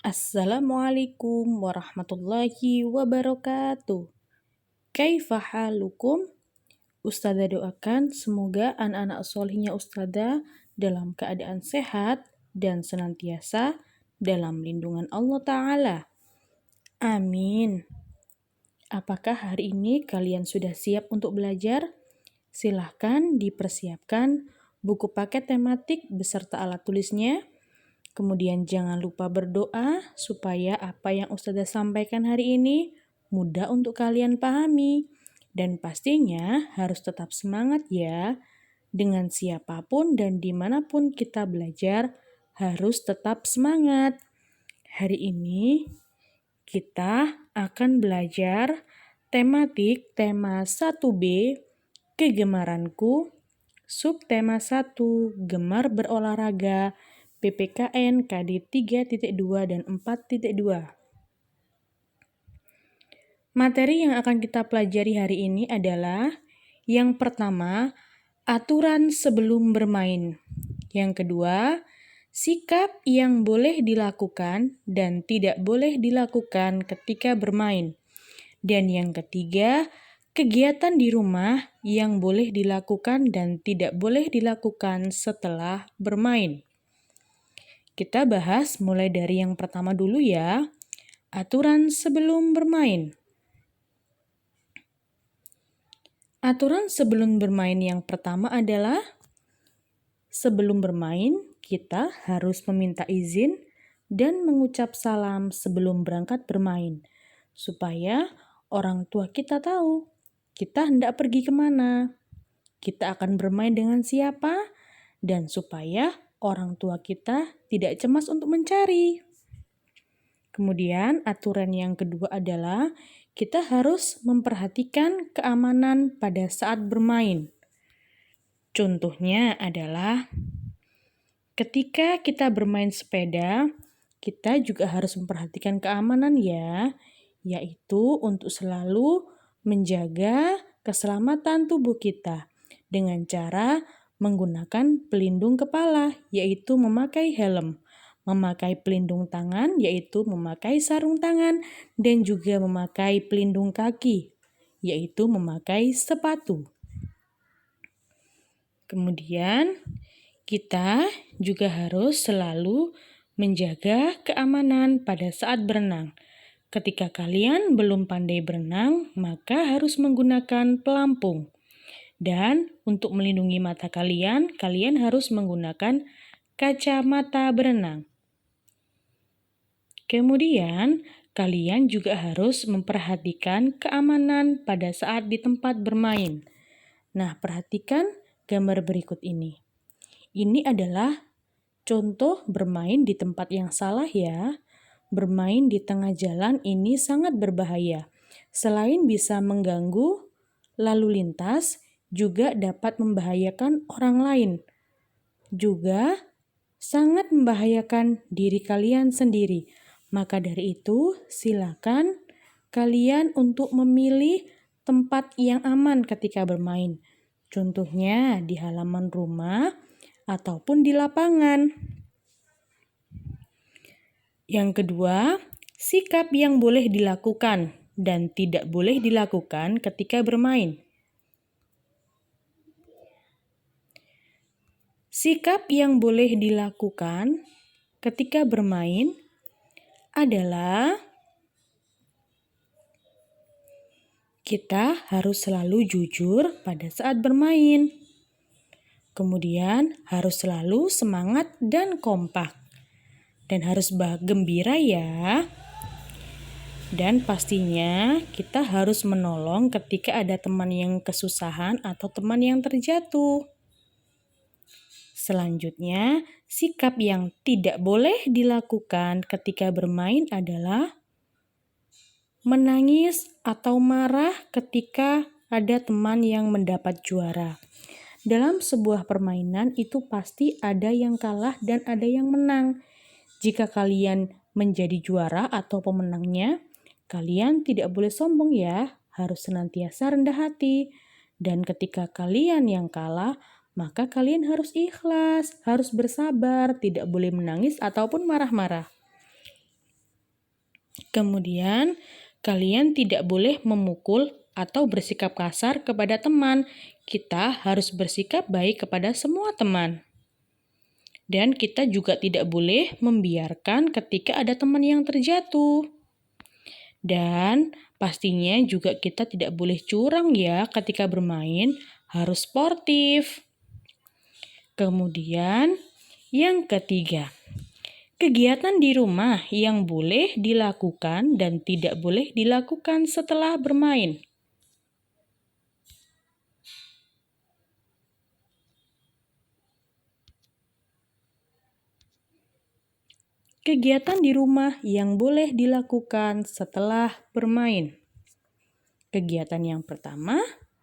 Assalamualaikum warahmatullahi wabarakatuh. Kaifa halukum? Ustazah doakan semoga anak-anak solihnya Ustazah dalam keadaan sehat dan senantiasa dalam lindungan Allah Ta'ala. Amin. Apakah hari ini kalian sudah siap untuk belajar? Silahkan dipersiapkan buku paket tematik beserta alat tulisnya. Kemudian jangan lupa berdoa supaya apa yang Ustazah sampaikan hari ini mudah untuk kalian pahami. Dan pastinya harus tetap semangat ya. Dengan siapapun dan dimanapun kita belajar harus tetap semangat. Hari ini kita akan belajar tematik tema 1B kegemaranku, subtema 1 gemar berolahraga, PPKN KD 3.2 dan 4.2. Materi yang akan kita pelajari hari ini adalah yang pertama, aturan sebelum bermain. Yang kedua, sikap yang boleh dilakukan dan tidak boleh dilakukan ketika bermain. Dan yang ketiga, kegiatan di rumah yang boleh dilakukan dan tidak boleh dilakukan setelah bermain. Kita bahas mulai dari yang pertama dulu ya, aturan sebelum bermain. Aturan sebelum bermain yang pertama adalah sebelum bermain kita harus meminta izin dan mengucap salam sebelum berangkat bermain, supaya orang tua kita tahu kita hendak pergi kemana, kita akan bermain dengan siapa, dan supaya orang tua kita tidak cemas untuk mencari. Kemudian aturan yang kedua adalah kita harus memperhatikan keamanan pada saat bermain. Contohnya adalah ketika kita bermain sepeda, kita juga harus memperhatikan keamanan ya, yaitu untuk selalu menjaga keselamatan tubuh kita dengan cara menggunakan pelindung kepala, yaitu memakai helm, memakai pelindung tangan, yaitu memakai sarung tangan, dan juga memakai pelindung kaki, yaitu memakai sepatu. Kemudian, kita juga harus selalu menjaga keamanan pada saat berenang. Ketika kalian belum pandai berenang, maka harus menggunakan pelampung. Dan untuk melindungi mata kalian, kalian harus menggunakan kacamata berenang. Kemudian, kalian juga harus memperhatikan keamanan pada saat di tempat bermain. Nah, perhatikan gambar berikut ini. Ini adalah contoh bermain di tempat yang salah ya. Bermain di tengah jalan ini sangat berbahaya. Selain bisa mengganggu lalu lintas, juga dapat membahayakan orang lain. Juga sangat membahayakan diri kalian sendiri. Maka dari itu, silakan kalian untuk memilih tempat yang aman ketika bermain. Contohnya di halaman rumah ataupun di lapangan. Yang kedua, sikap yang boleh dilakukan dan tidak boleh dilakukan ketika bermain. Sikap yang boleh dilakukan ketika bermain adalah kita harus selalu jujur pada saat bermain. Kemudian harus selalu semangat dan kompak. Dan harus gembira ya. Dan pastinya kita harus menolong ketika ada teman yang kesusahan atau teman yang terjatuh. Selanjutnya, sikap yang tidak boleh dilakukan ketika bermain adalah menangis atau marah ketika ada teman yang mendapat juara. Dalam sebuah permainan itu pasti ada yang kalah dan ada yang menang. Jika kalian menjadi juara atau pemenangnya, kalian tidak boleh sombong ya, harus senantiasa rendah hati. Dan ketika kalian yang kalah, maka kalian harus ikhlas, harus bersabar, tidak boleh menangis ataupun marah-marah. Kemudian, kalian tidak boleh memukul atau bersikap kasar kepada teman. Kita harus bersikap baik kepada semua teman. Dan kita juga tidak boleh membiarkan ketika ada teman yang terjatuh. Dan pastinya juga kita tidak boleh curang ya ketika bermain, harus sportif. Kemudian yang ketiga, kegiatan di rumah yang boleh dilakukan dan tidak boleh dilakukan setelah bermain. Kegiatan di rumah yang boleh dilakukan setelah bermain. Kegiatan yang pertama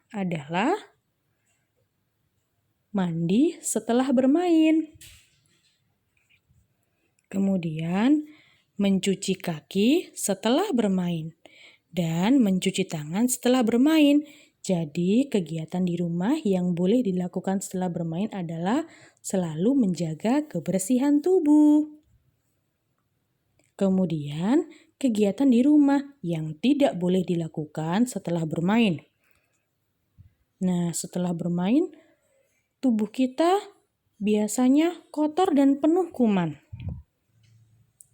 adalah mandi setelah bermain. Kemudian mencuci kaki setelah bermain dan mencuci tangan setelah bermain. Jadi, kegiatan di rumah yang boleh dilakukan setelah bermain adalah selalu menjaga kebersihan tubuh. Kemudian, kegiatan di rumah yang tidak boleh dilakukan setelah bermain. Nah, setelah bermain, tubuh kita biasanya kotor dan penuh kuman.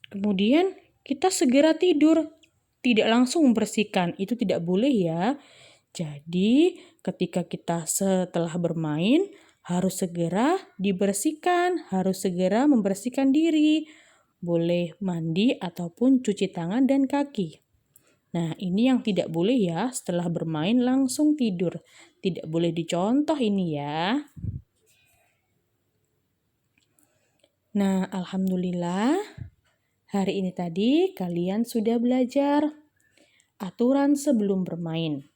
Kemudian, kita segera tidur, tidak langsung membersihkan. Itu tidak boleh ya. Jadi, ketika kita setelah bermain, harus segera dibersihkan, harus segera membersihkan diri. Boleh mandi ataupun cuci tangan dan kaki. Nah, ini yang tidak boleh ya, setelah bermain langsung tidur. Tidak boleh dicontoh ini ya. Nah, alhamdulillah, hari ini tadi kalian sudah belajar aturan sebelum bermain.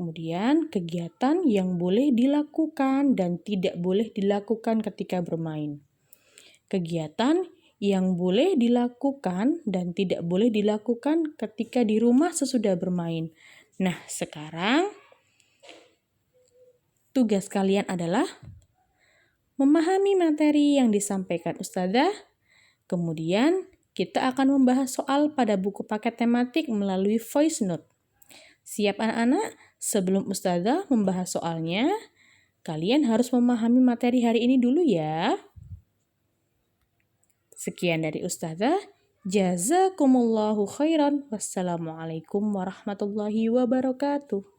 Kemudian, kegiatan yang boleh dilakukan dan tidak boleh dilakukan ketika bermain. Kegiatan yang boleh dilakukan dan tidak boleh dilakukan ketika di rumah sesudah bermain. Nah, sekarang tugas kalian adalah memahami materi yang disampaikan Ustazah. Kemudian, kita akan membahas soal pada buku paket tematik melalui voice note. Siap anak-anak? Sebelum Ustazah membahas soalnya, kalian harus memahami materi hari ini dulu ya. Sekian dari Ustazah. Jazakumullahu khairan. Wassalamualaikum warahmatullahi wabarakatuh.